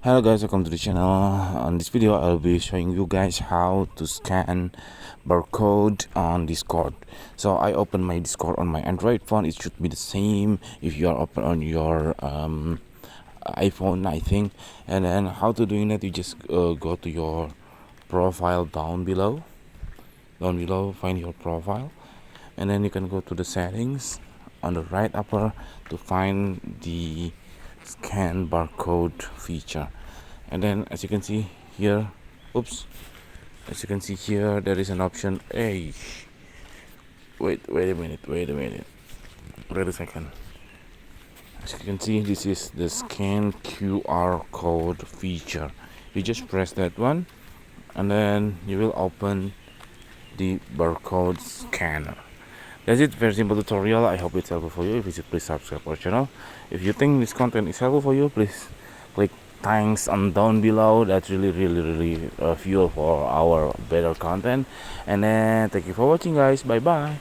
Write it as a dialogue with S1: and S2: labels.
S1: Hello guys, welcome to the channel. On this video I'll be showing you guys how to scan barcode on Discord. So I open my Discord on my Android phone. It should be the same if you are open on your iPhone, I think. And then how to doing that, you just go to your profile down below, find your profile, and then you can go to the settings on the right upper to find the scan barcode feature. And then as you can see here, as you can see here, there is an option. Hey, wait a second. As you can see, this is the scan QR code feature. You just press that one, and then you will open the barcode scanner. That's it. Very simple tutorial. I hope it's helpful for you. If you should, please subscribe our channel. If you think this content is helpful for you, please click thanks on down below. That's really fuel for our better content. And then thank you for watching, guys. Bye bye.